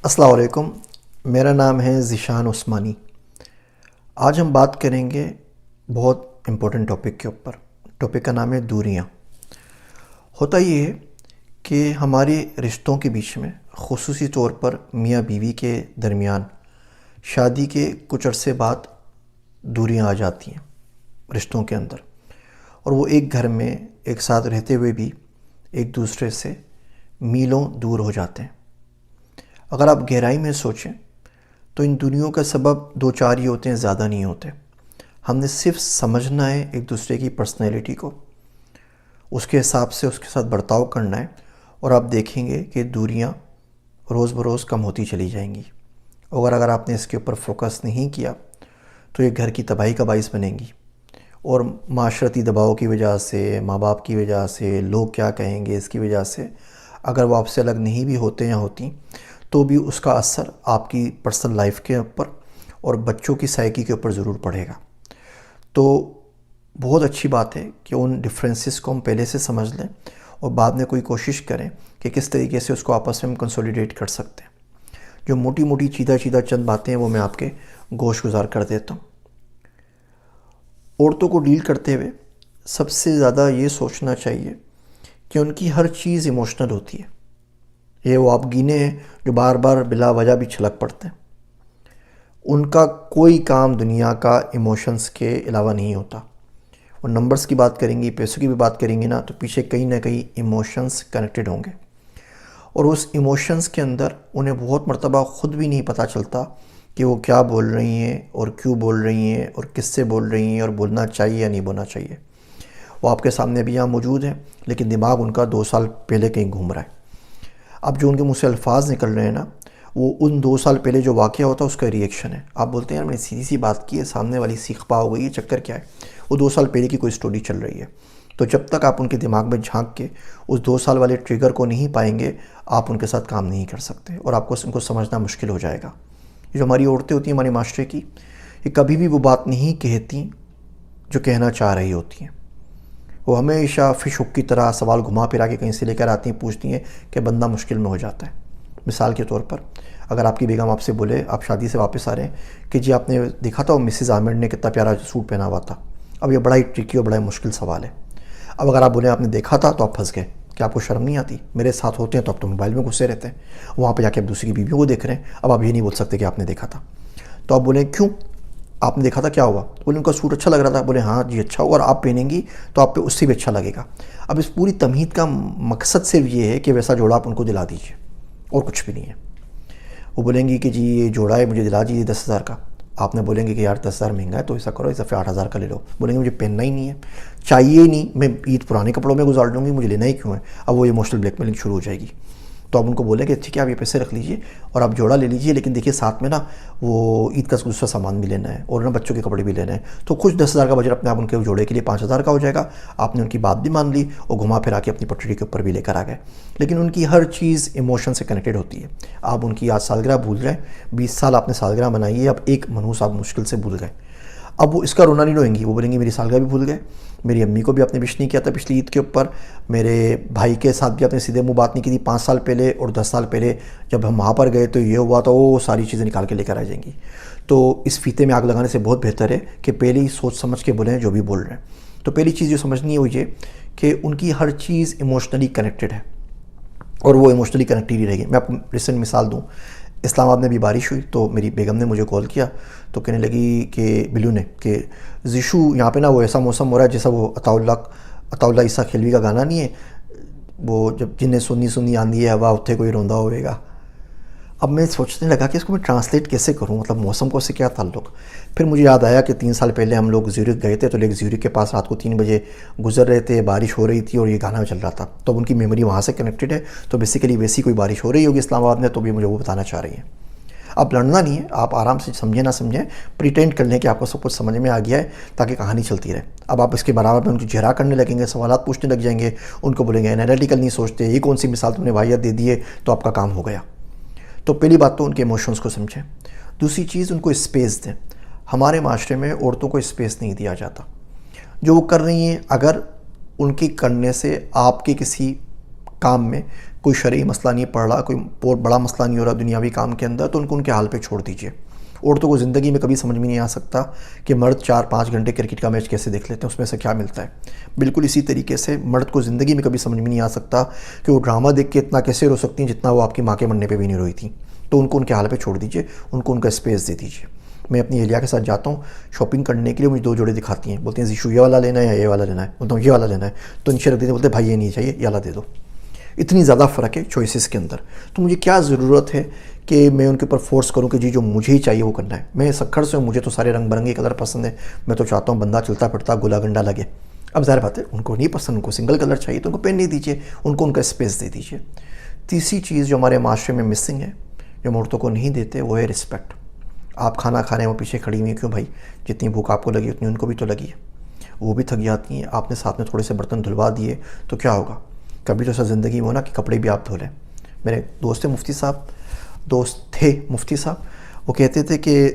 السلام علیکم، میرا نام ہے ذیشان عثمانی۔ آج ہم بات کریں گے بہت امپورٹنٹ ٹاپک کے اوپر۔ ٹاپک کا نام ہے دوریاں۔ ہوتا یہ ہے کہ ہمارے رشتوں کے بیچ میں، خصوصی طور پر میاں بیوی کے درمیان، شادی کے کچھ عرصے بعد دوریاں آ جاتی ہیں رشتوں کے اندر، اور وہ ایک گھر میں ایک ساتھ رہتے ہوئے بھی ایک دوسرے سے میلوں دور ہو جاتے ہیں۔ اگر آپ گہرائی میں سوچیں تو ان دنیوں کا سبب دو چار ہی ہوتے ہیں، زیادہ نہیں ہوتے۔ ہم نے صرف سمجھنا ہے ایک دوسرے کی پرسنالٹی کو، اس کے حساب سے اس کے ساتھ برتاؤ کرنا ہے، اور آپ دیکھیں گے کہ دوریاں روز بروز کم ہوتی چلی جائیں گی۔ اگر آپ نے اس کے اوپر فوکس نہیں کیا تو یہ گھر کی تباہی کا باعث بنیں گی، اور معاشرتی دباؤ کی وجہ سے، ماں باپ کی وجہ سے، لوگ کیا کہیں گے اس کی وجہ سے، اگر وہ آپ سے الگ نہیں بھی ہوتے یا ہوتی تو بھی اس کا اثر آپ کی پرسنل لائف کے اوپر اور بچوں کی سائیکی کے اوپر ضرور پڑے گا۔ تو بہت اچھی بات ہے کہ ان ڈفرینسز کو ہم پہلے سے سمجھ لیں، اور بعد میں کوئی کوشش کریں کہ کس طریقے سے اس کو آپس میں ہم کنسولیڈیٹ کر سکتے ہیں۔ جو موٹی موٹی چیدہ چند باتیں ہیں وہ میں آپ کے گوش گزار کر دیتا ہوں۔ عورتوں کو ڈیل کرتے ہوئے سب سے زیادہ یہ سوچنا چاہیے کہ ان کی ہر چیز ایموشنل ہوتی ہے۔ یہ وہ آپ گینے ہیں جو بار بار بلا وجہ بھی چھلک پڑتے ہیں۔ ان کا کوئی کام دنیا کا ایموشنز کے علاوہ نہیں ہوتا۔ اور نمبرز کی بات کریں گی، پیسوں کی بھی بات کریں گی نا، تو پیچھے کہیں نہ کہیں ایموشنز کنیکٹڈ ہوں گے، اور اس ایموشنز کے اندر انہیں بہت مرتبہ خود بھی نہیں پتہ چلتا کہ وہ کیا بول رہی ہیں اور کیوں بول رہی ہیں اور کس سے بول رہی ہیں، اور بولنا چاہیے یا نہیں بولنا چاہیے۔ وہ آپ کے سامنے بھی یہاں موجود ہیں، لیکن دماغ ان کا 2 سال پہلے کہیں گھوم رہا ہے۔ اب جو ان کے منہ سے الفاظ نکل رہے ہیں نا، وہ ان 2 سال پہلے جو واقعہ ہوتا ہے اس کا ریئیکشن ہے۔ آپ بولتے ہیں یار میں نے سیدھی سی بات کی ہے، سامنے والی سیخ پا ہو گئی ہے، چکر کیا ہے؟ وہ 2 سال پہلے کی کوئی سٹوری چل رہی ہے۔ تو جب تک آپ ان کے دماغ میں جھانک کے اس 2 سال والے ٹریگر کو نہیں پائیں گے، آپ ان کے ساتھ کام نہیں کر سکتے، اور آپ کو ان کو سمجھنا مشکل ہو جائے گا۔ یہ جو ہماری عورتیں ہوتی ہیں ہمارے معاشرے کی، یہ کبھی بھی وہ بات نہیں کہتی جو کہنا چاہ رہی ہوتی ہیں۔ وہ ہمیشہ فش ہوک کی طرح سوال گھما پھرا کے کہیں سے لے کر آتی ہیں، پوچھتی ہیں کہ بندہ مشکل میں ہو جاتا ہے۔ مثال کے طور پر اگر آپ کی بیگم آپ سے بولے، آپ شادی سے واپس آ رہے ہیں، کہ جی آپ نے دیکھا تھا وہ مسز عامر نے کتنا پیارا سوٹ پہنا ہوا تھا، اب یہ بڑا ہی ٹرکی اور بڑا ہی مشکل سوال ہے۔ اب اگر آپ بولیں آپ نے دیکھا تھا تو آپ پھنس گئے کہ آپ کو شرم نہیں آتی، میرے ساتھ ہوتے ہیں تو اب تو موبائل میں گھسے رہتے ہیں، وہاں پہ جا کے اب دوسری کی بیویوں کو دیکھ رہے ہیں، اب آپ یہ نہیں بول سکتے کہ آپ نے دیکھا تھا۔ تو آپ بولیں کیوں آپ نے دیکھا تھا، کیا ہوا؟ بولے ان کا سوٹ اچھا لگ رہا تھا، بولے ہاں جی اچھا ہوا، اور آپ پہنیں گی تو آپ پہ اس سے بھی اچھا لگے گا۔ اب اس پوری تمہید کا مقصد صرف یہ ہے کہ ویسا جوڑا آپ ان کو دلا دیجیے، اور کچھ بھی نہیں ہے۔ وہ بولیں گی کہ جی یہ جوڑا ہے مجھے دلا دیجیے 10,000 کا، آپ نے بولیں گے کہ یار 10,000 مہنگا ہے تو ایسا کرو اس دفعہ 8,000 کا لے لو۔ بولیں گے مجھے پہننا ہی نہیں ہے، چاہیے ہی نہیں، میں عید پرانے کپڑوں میں گزار لوں گی، مجھے لینا ہی کیوں ہے؟ اب وہ ایموشنل بلیک میلنگ شروع ہو جائے گی۔ تو آپ ان کو بولیں کہ ٹھیک ہے آپ یہ پیسے رکھ لیجئے اور آپ جوڑا لے لیجئے، لیکن دیکھیے ساتھ میں نا وہ عید کا دوسرا سامان بھی لینا ہے، اور نا بچوں کے کپڑے بھی لینے ہیں۔ تو کچھ 10,000 کا بجٹ اپنے آپ ان کے جوڑے کے لیے 5,000 کا ہو جائے گا۔ آپ نے ان کی بات بھی مان لی اور گھما پھرا کے اپنی پٹری کے اوپر بھی لے کر آ گئے۔ لیکن ان کی ہر چیز ایموشن سے کنیکٹڈ ہوتی ہے۔ آپ ان کی آج سالگرہ بھول جائیں، 20 سال آپ نے سالگرہ منائی ہے، اب ایک منحوس آپ مشکل سے بھول گئے، اب وہ اس کا رونا نہیں روئیں گی، وہ بولیں گی میری سالگرہ بھی بھول گئے، میری امی کو بھی آپ نے وش نہیں کیا تھا پچھلی عید کے اوپر، میرے بھائی کے ساتھ بھی آپ نے سیدھے منہ بات نہیں کی تھی 5 سال پہلے، اور 10 سال پہلے جب ہم وہاں پر گئے تو یہ ہوا، تو وہ ساری چیزیں نکال کے لے کر آ جائیں گی۔ تو اس فیتے میں آگ لگانے سے بہت بہتر ہے کہ پہلے ہی سوچ سمجھ کے بولیں جو بھی بول رہے ہیں۔ تو پہلی چیز جو سمجھنی ہے وہ یہ کہ ان کی ہر چیز ایموشنلی کنیکٹڈ ہے، اور وہ ایموشنلی کنیکٹڈ ہی رہے گی۔ میں آپ کو ریسنٹ مثال دوں، اسلام آباد میں بھی بارش ہوئی تو میری بیگم نے مجھے کال کیا، تو کہنے لگی کہ بلیو نے کہ زیشو یہاں پہ نا وہ ایسا موسم ہو رہا ہے جیسا وہ عطاء اللہ عیسیٰ کھلوی کا گانا نہیں ہے، وہ جب جنہیں سنی آندھی ہے ہوا اتھے کوئی روندا ہوئے گا۔ اب میں سوچنے لگا کہ اس کو میں ٹرانسلیٹ کیسے کروں، مطلب موسم کو اس سے کیا تعلق؟ پھر مجھے یاد آیا کہ 3 سال پہلے ہم لوگ زیورخ گئے تھے، تو لیک زیورخ کے پاس رات کو 3 بجے گزر رہے تھے، بارش ہو رہی تھی اور یہ گانا چل رہا تھا، تو اب ان کی میموری وہاں سے کنیکٹڈ ہے، تو بیسیکلی ویسی کوئی بارش ہو رہی ہوگی اسلام آباد میں، تو بھی مجھے وہ بتانا چاہ رہی ہیں۔ اب لڑنا نہیں ہے، آپ آرام سے سمجھیں نہ سمجھیں، پریٹینڈ کر لیں کہ آپ کو سب کچھ سمجھ میں آ گیا ہے تاکہ کہانی چلتی رہے۔ اب آپ اس کے برابر میں ان کو جھرا کرنے لگیں گے، سوالات پوچھنے لگ جائیں گے، ان کو بولیں گے انالیٹیکل نہیں سوچتے، یہ کون سی مثال تم نے واحد دے دی ہے، تو آپ کا کام ہو گیا۔ تو پہلی بات تو ان کے ایموشنز کو سمجھیں۔ دوسری چیز ان کو اسپیس دیں۔ ہمارے معاشرے میں عورتوں کو اسپیس نہیں دیا جاتا۔ جو وہ کر رہی ہیں، اگر ان کے کرنے سے آپ کے کسی کام میں کوئی شرعی مسئلہ نہیں پڑ رہا، کوئی بہت بڑا مسئلہ نہیں ہو رہا دنیاوی کام کے اندر، تو ان کے حال پہ چھوڑ دیجئے۔ عورتوں کو زندگی میں کبھی سمجھ میں نہیں آ سکتا کہ مرد 4-5 گھنٹے کرکٹ کا میچ کیسے دیکھ لیتے ہیں، اس میں سے کیا ملتا ہے۔ بالکل اسی طریقے سے مرد کو زندگی میں کبھی سمجھ میں نہیں آ سکتا کہ وہ ڈرامہ دیکھ کے اتنا کیسے رو سکتی ہیں جتنا وہ آپ کی ماں کے مرنے پہ بھی نہیں روئی تھی۔ تو ان کے حال پہ چھوڑ دیجئے، ان کا اسپیس دے دیجئے۔ میں اپنی اہلیہ کے ساتھ جاتا ہوں شاپنگ کرنے کے لیے، مجھے 2 جوڑے دکھاتی ہیں، بولتے ہیں زیشو یہ والا لینا ہے یا یہ والا لینا ہے، بولتا ہوں یہ والا لینا ہے، تو نیچے رکھ دیتے ہیں، بولتے ہیں بھائی یہ نہیں چاہیے، یہ والا دے دو۔ اتنی زیادہ فرق ہے چوائسز کے اندر، تو مجھے کیا ضرورت ہے کہ میں ان کے اوپر فورس کروں کہ جی جو مجھے ہی چاہیے وہ کرنا ہے۔ میں سکھڑ سے ہوں، مجھے تو سارے رنگ برنگے کلر پسند ہیں، میں تو چاہتا ہوں بندہ چلتا پھرتا گلا گنڈا لگے۔ اب ظاہر بات ہے ان کو نہیں پسند، ان کو سنگل کلر چاہیے تو ان کو پہننے دیجیے، ان کا اسپیس دے دیجیے۔ تیسری چیز جو ہمارے معاشرے میں مسنگ ہے، جو ہم عورتوں کو نہیں دیتے، وہ ہے رسپیکٹ۔ آپ کھانا کھا رہے ہیں، وہ پیچھے کھڑی ہوئی ہیں، کیوں بھائی؟ جتنی بھوک آپ کو لگی اتنی ان کو بھی تو لگی ہے، وہ بھی تھک جاتی ہیں۔ آپ نے ساتھ میں تھوڑے سے برتن دھلوا دیے تو کیا ہوگا؟ کبھی تو ایسا زندگی میں ہونا کہ کپڑے بھی آپ دھو لیں۔ میرے دوست تھے مفتی صاحب، وہ کہتے تھے کہ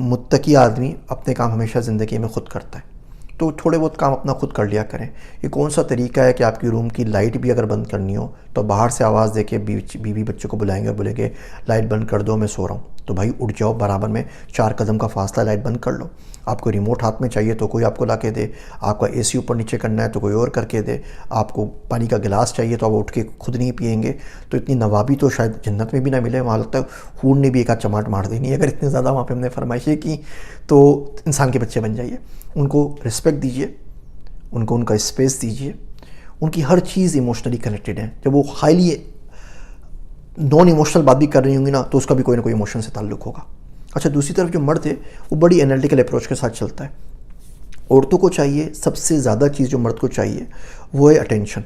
متقی آدمی اپنے کام ہمیشہ زندگی میں خود کرتا ہے، تو تھوڑے بہت کام اپنا خود کر لیا کریں۔ یہ کون سا طریقہ ہے کہ آپ کی روم کی لائٹ بھی اگر بند کرنی ہو تو باہر سے آواز دے کے بیوی بچوں کو بلائیں گے اور بولیں گے لائٹ بند کر دو میں سو رہا ہوں، تو بھائی اٹھ جاؤ، برابر میں 4 قدم کا فاصلہ، لائٹ بند کر لو۔ آپ کو ریموٹ ہاتھ میں چاہیے تو کوئی آپ کو لا کے دے، آپ کا اے سی اوپر نیچے کرنا ہے تو کوئی اور کر کے دے، آپ کو پانی کا گلاس چاہیے تو آپ اٹھ کے خود نہیں پئیں گے، تو اتنی نوابی تو شاید جنت میں بھی نہ ملے۔ وہاں لگتا ہے ہور نے بھی ایک آدھ چماٹ مار دینی ہے، اگر اتنے زیادہ وہاں پہ ہم نے فرمائشیں کی تو انسان کے بچے بن جائیے۔ ان کو رسپیکٹ دیجیے، ان کا اسپیس دیجیے۔ ان کی ہر چیز ایموشنلی کنیکٹڈ ہے، جب وہ ہائیلی نان ایموشنل بات بھی کر رہی ہوں گی نا تو اس کا بھی کوئی نہ کوئی ایموشن سے تعلق ہوگا۔ اچھا، دوسری طرف جو مرد ہے وہ بڑی انالیٹیکل اپروچ کے ساتھ چلتا ہے۔ عورتوں کو چاہیے، سب سے زیادہ چیز جو مرد کو چاہیے وہ ہے اٹینشن۔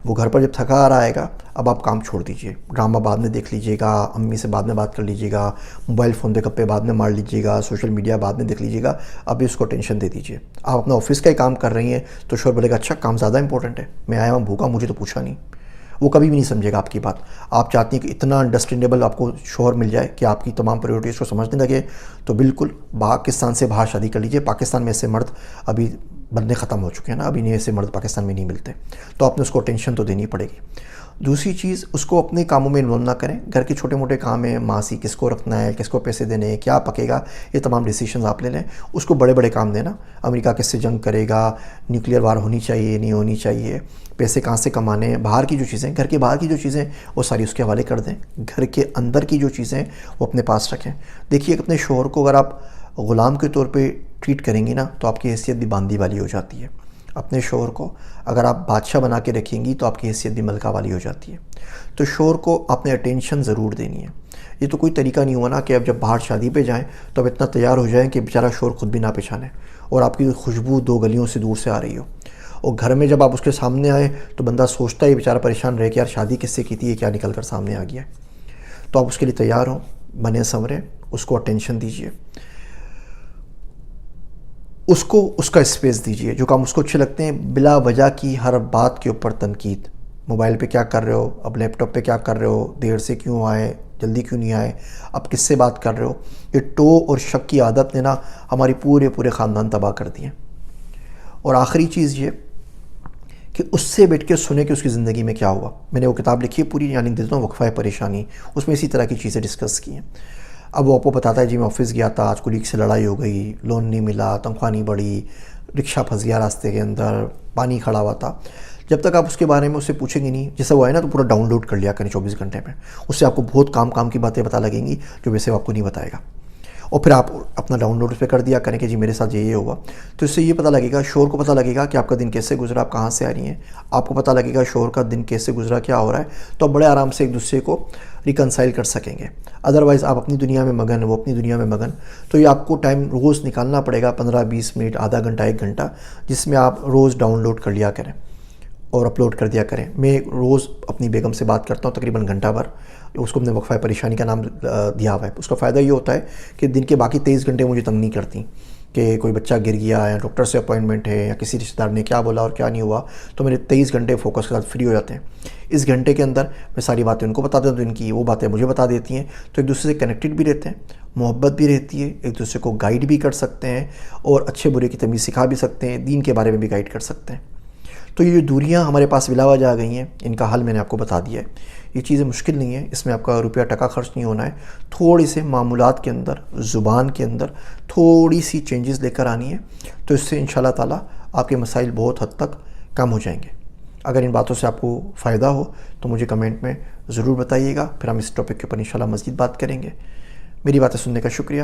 وہ گھر پر جب تھکا آ رہا آئے گا، اب آپ کام چھوڑ دیجئے، ڈرامہ بعد میں دیکھ لیجئے گا، امی سے بعد میں بات کر لیجئے گا، موبائل فون پہ گپے بعد میں مار لیجئے گا، سوشل میڈیا بعد میں دیکھ لیجئے گا، ابھی اس کو ٹینشن دے دیجئے۔ آپ اپنا آفس کا ہی کام کر رہی ہیں تو شوہر بولے گا اچھا کام زیادہ امپورٹنٹ ہے، میں آیا ہوں بھوکا، مجھے تو پوچھا نہیں۔ وہ کبھی بھی نہیں سمجھے گا آپ کی بات۔ آپ چاہتی ہیں کہ اتنا انڈرسٹینڈیبل آپ کو شوہر مل جائے کہ آپ کی تمام پریورٹیز کو سمجھنے لگے، تو بالکل پاکستان سے باہر شادی کر لیجئے۔ پاکستان میں ایسے مرد ابھی بننے ختم ہو چکے ہیں نا، ابھی نہیں ایسے مرد پاکستان میں نہیں ملتے، تو آپ نے اس کو ٹینشن تو دینی پڑے گی۔ دوسری چیز، اس کو اپنے کاموں میں انوالو نہ کریں۔ گھر کے چھوٹے موٹے کام ہیں، ماسی کس کو رکھنا ہے، کس کو پیسے دینے ہیں، کیا پکے گا، یہ تمام ڈیسیشنز آپ لے لیں۔ اس کو بڑے بڑے کام دینا، امریکہ کس سے جنگ کرے گا، نیوکلیئر وار ہونی چاہیے نہیں ہونی چاہیے، پیسے کہاں سے کمانے ہیں، باہر کی جو چیزیں، گھر کے باہر کی جو چیزیں وہ ساری اس کے حوالے کر دیں۔ گھر کے اندر کی جو چیزیں وہ اپنے پاس رکھیں۔ دیکھیے اپنے شوہر کو اگر آپ غلام کے طور پہ ٹریٹ کریں گی نا تو آپ کی حیثیت بھی باندھی والی ہو جاتی ہے۔ اپنے شوہر کو اگر آپ بادشاہ بنا کے رکھیں گی تو آپ کی حیثیت بھی ملکہ والی ہو جاتی ہے۔ تو شوہر کو آپ نے اٹینشن ضرور دینی ہے۔ یہ تو کوئی طریقہ نہیں ہوا نا کہ اب جب باہر شادی پہ جائیں تو اب اتنا تیار ہو جائیں کہ بیچارہ شوہر خود بھی نہ پہچانے اور آپ کی خوشبو 2 گلیوں سے دور سے آ رہی ہو، اور گھر میں جب آپ اس کے سامنے آئیں تو بندہ سوچتا ہے بیچارہ پریشان رہے کہ یار شادی کس سے کی تھی، یہ کیا نکل کر سامنے آ گیا ہے۔ تو آپ اس کے لیے تیار ہوں، بنے سنوریں، اس کو اٹینشن دیجیے، اس کو اس کا اسپیس دیجیے۔ جو کام اس کو اچھے لگتے ہیں، بلا وجہ کی ہر بات کے اوپر تنقید، موبائل پہ کیا کر رہے ہو، اب لیپ ٹاپ پہ کیا کر رہے ہو، دیر سے کیوں آئے، جلدی کیوں نہیں آئے، اب کس سے بات کر رہے ہو، یہ ٹو اور شک کی عادت نے نا ہماری پورے خاندان تباہ کر دیے۔ اور آخری چیز یہ کہ اس سے بیٹھ کے سنیں کہ اس کی زندگی میں کیا ہوا۔ میں نے وہ کتاب لکھی ہے پوری، یعنی دیتا ہوں وقفہ پریشانی، اس میں اسی طرح کی چیزیں ڈسکس کی ہیں۔ اب وہ آپ کو بتاتا ہے جی میں آفس گیا تھا، آج کولیگ سے لڑائی ہو گئی، لون نہیں ملا، تنخواہ نہیں بڑھی، رکشہ پھنس گیا راستے کے اندر، پانی کھڑا ہوا تھا۔ جب تک آپ اس کے بارے میں اس سے پوچھیں گے نہیں، جیسے وہ آئے نا تو پورا ڈاؤن لوڈ کر لیا کریں 24 گھنٹے میں، اس سے آپ کو بہت کام کی باتیں پتہ لگیں گی جو ویسے وہ آپ کو نہیں بتائے گا، اور پھر آپ اپنا ڈاؤن لوڈ پہ کر دیا کریں کہ جی میرے ساتھ یہ ہوا۔ تو اس سے یہ پتہ لگے گا، شوہر کو پتہ لگے گا کہ آپ کا دن کیسے گزرا، آپ کہاں سے آ رہی ہیں، آپ کو پتہ لگے گا شوہر کا دن کیسے گزرا، کیا ہو رہا ہے، تو آپ بڑے آرام سے ایک دوسرے کو ریکنسائل کر سکیں گے۔ ادروائز آپ اپنی دنیا میں مگن، وہ اپنی دنیا میں مگن، تو یہ آپ کو ٹائم روز نکالنا پڑے گا، 15-20 منٹ، آدھا گھنٹہ، 1 گھنٹہ، جس میں آپ روز ڈاؤن لوڈ کر لیا کریں اور اپلوڈ کر دیا کریں۔ میں روز اپنی بیگم سے بات کرتا ہوں تقریباً گھنٹہ بھر، اس کو ہم نے وقفہ پریشانی کا نام دیا ہوا ہے۔ اس کا فائدہ یہ ہوتا ہے کہ دن کے باقی 23 گھنٹے مجھے تنگ نہیں کرتی کہ کوئی بچہ گر گیا یا ڈاکٹر سے اپوائنٹمنٹ ہے یا کسی رشتہ دار نے کیا بولا اور کیا نہیں ہوا، تو میرے 23 گھنٹے فوکس کے ساتھ فری ہو جاتے ہیں۔ اس گھنٹے کے اندر میں ساری باتیں ان کو بتا دیتا ہوں، ان کی وہ باتیں مجھے بتا دیتی ہیں، تو ایک دوسرے سے کنیکٹڈ بھی رہتے ہیں، محبت بھی رہتی ہے، ایک دوسرے کو گائیڈ بھی کر سکتے ہیں اور اچھے برے کی تمیز سکھا بھی سکتے ہیں، دین کے بارے میں بھی گائیڈ کر سکتے ہیں۔ تو یہ جو دوریاں ہمارے پاس بلا وجہ آ گئی ہیں، ان کا حل میں نے آپ کو بتا دیا ہے۔ یہ چیزیں مشکل نہیں ہیں، اس میں آپ کا روپیہ ٹکا خرچ نہیں ہونا ہے، تھوڑی سے معمولات کے اندر، زبان کے اندر تھوڑی سی چینجز لے کر آنی ہے، تو اس سے انشاءاللہ تعالیٰ آپ کے مسائل بہت حد تک کم ہو جائیں گے۔ اگر ان باتوں سے آپ کو فائدہ ہو تو مجھے کمنٹ میں ضرور بتائیے گا، پھر ہم اس ٹاپک کے اوپر انشاءاللہ مزید بات کریں گے۔ میری باتیں سننے کا شکریہ۔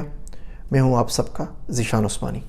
میں ہوں آپ سب کا ذیشان عثمانی۔